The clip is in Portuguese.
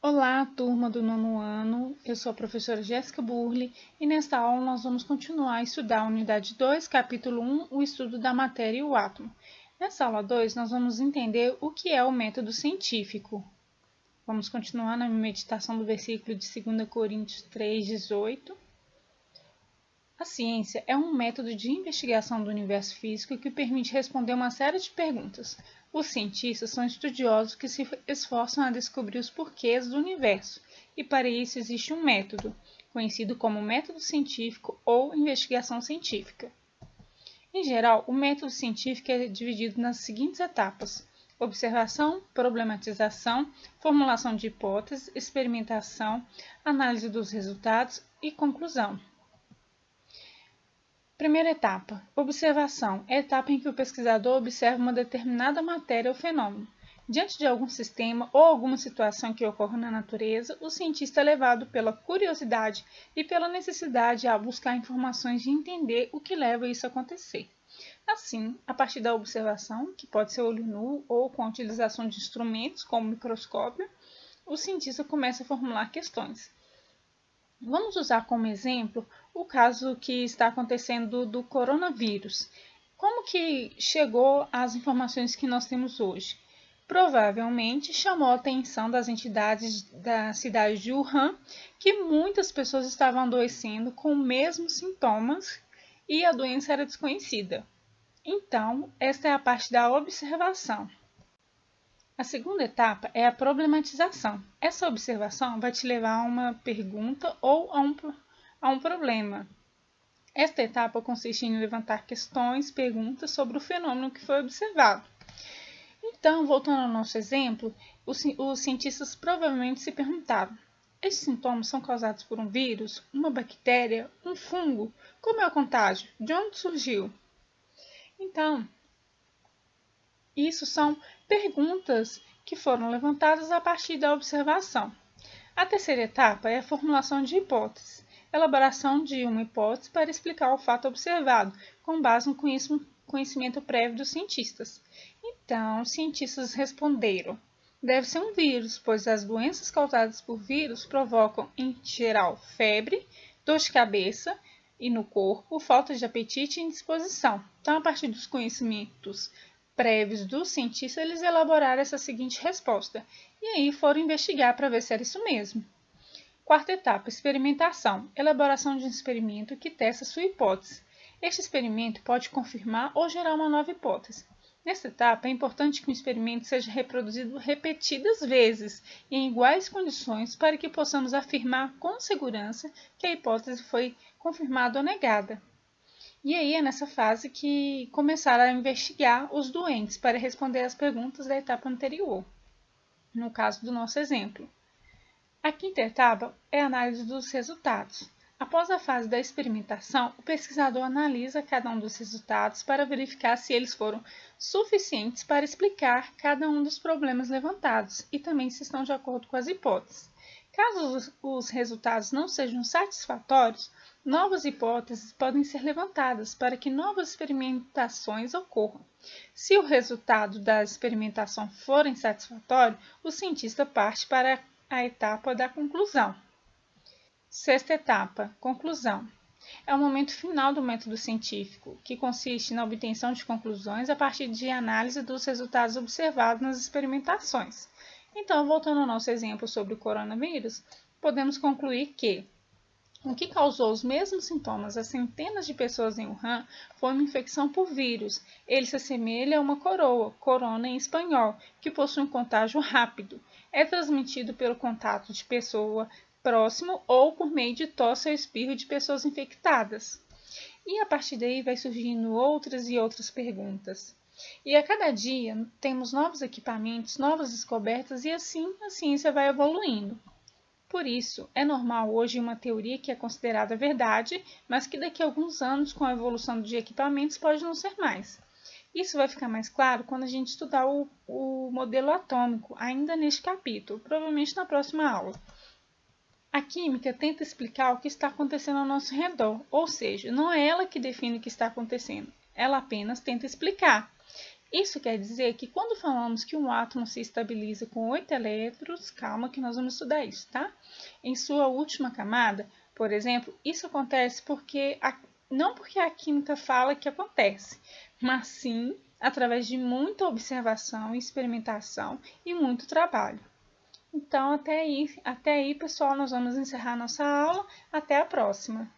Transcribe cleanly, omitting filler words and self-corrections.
Olá, turma do nono ano, eu sou a professora Jéssica Burli e nesta aula nós vamos continuar a estudar a unidade 2, capítulo 1, o estudo da matéria e o átomo. Nessa aula 2 nós vamos entender o que é o método científico. Vamos continuar na meditação do versículo de 2 Coríntios 3:18. A ciência é um método de investigação do universo físico que permite responder uma série de perguntas. Os cientistas são estudiosos que se esforçam a descobrir os porquês do universo, e para isso existe um método, conhecido como método científico ou investigação científica. Em geral, o método científico é dividido nas seguintes etapas: observação, problematização, formulação de hipóteses, experimentação, análise dos resultados e conclusão. Primeira etapa: observação. É a etapa em que o pesquisador observa uma determinada matéria ou fenômeno. Diante de algum sistema ou alguma situação que ocorre na natureza, o cientista é levado pela curiosidade e pela necessidade a buscar informações de entender o que leva isso a acontecer. Assim, a partir da observação, que pode ser olho nu ou com a utilização de instrumentos como microscópio, o cientista começa a formular questões. Vamos usar como exemplo o caso que está acontecendo do coronavírus. Como que chegou às informações que nós temos hoje? Provavelmente chamou a atenção das entidades da cidade de Wuhan que muitas pessoas estavam adoecendo com os mesmos sintomas e a doença era desconhecida. Então, esta é a parte da observação. A segunda etapa é a problematização. Essa observação vai te levar a uma pergunta ou a um problema. Esta etapa consiste em levantar questões, perguntas sobre o fenômeno que foi observado. Então, voltando ao nosso exemplo, os cientistas provavelmente se perguntaram: esses sintomas são causados por um vírus, uma bactéria, um fungo? Como é o contágio? De onde surgiu? Então, isso são perguntas que foram levantadas a partir da observação. A terceira etapa é a formulação de hipóteses, elaboração de uma hipótese para explicar o fato observado, com base no conhecimento prévio dos cientistas. Então, os cientistas responderam: deve ser um vírus, pois as doenças causadas por vírus provocam, em geral, febre, dor de cabeça e no corpo, falta de apetite e indisposição. Então, a partir dos conhecimentos prévios dos cientistas, eles elaboraram essa seguinte resposta, e aí foram investigar para ver se era isso mesmo. Quarta etapa: experimentação. Elaboração de um experimento que testa sua hipótese. Este experimento pode confirmar ou gerar uma nova hipótese. Nesta etapa, é importante que o experimento seja reproduzido repetidas vezes, em iguais condições, para que possamos afirmar com segurança que a hipótese foi confirmada ou negada. E aí é nessa fase que começaram a investigar os doentes para responder às perguntas da etapa anterior, no caso do nosso exemplo. A quinta etapa é a análise dos resultados. Após a fase da experimentação, o pesquisador analisa cada um dos resultados para verificar se eles foram suficientes para explicar cada um dos problemas levantados e também se estão de acordo com as hipóteses. Caso os resultados não sejam satisfatórios, novas hipóteses podem ser levantadas para que novas experimentações ocorram. Se o resultado da experimentação for insatisfatório, o cientista parte para a etapa da conclusão. Sexta etapa: conclusão. É o momento final do método científico, que consiste na obtenção de conclusões a partir de análise dos resultados observados nas experimentações. Então, voltando ao nosso exemplo sobre o coronavírus, podemos concluir que o que causou os mesmos sintomas a centenas de pessoas em Wuhan foi uma infecção por vírus. Ele se assemelha a uma coroa, corona em espanhol, que possui um contágio rápido. É transmitido pelo contato de pessoa próximo ou por meio de tosse ou espirro de pessoas infectadas. E a partir daí vai surgindo outras e outras perguntas. E a cada dia temos novos equipamentos, novas descobertas e assim a ciência vai evoluindo. Por isso, é normal hoje uma teoria que é considerada verdade, mas que daqui a alguns anos, com a evolução de equipamentos, pode não ser mais. Isso vai ficar mais claro quando a gente estudar o modelo atômico, ainda neste capítulo, provavelmente na próxima aula. A química tenta explicar o que está acontecendo ao nosso redor, ou seja, não é ela que define o que está acontecendo, ela apenas tenta explicar. Isso quer dizer que quando falamos que um átomo se estabiliza com 8 elétrons, calma que nós vamos estudar isso, tá? Em sua última camada, por exemplo, isso acontece não porque a química fala que acontece, mas sim através de muita observação, experimentação e muito trabalho. Então, até aí, pessoal, nós vamos encerrar nossa aula. Até a próxima!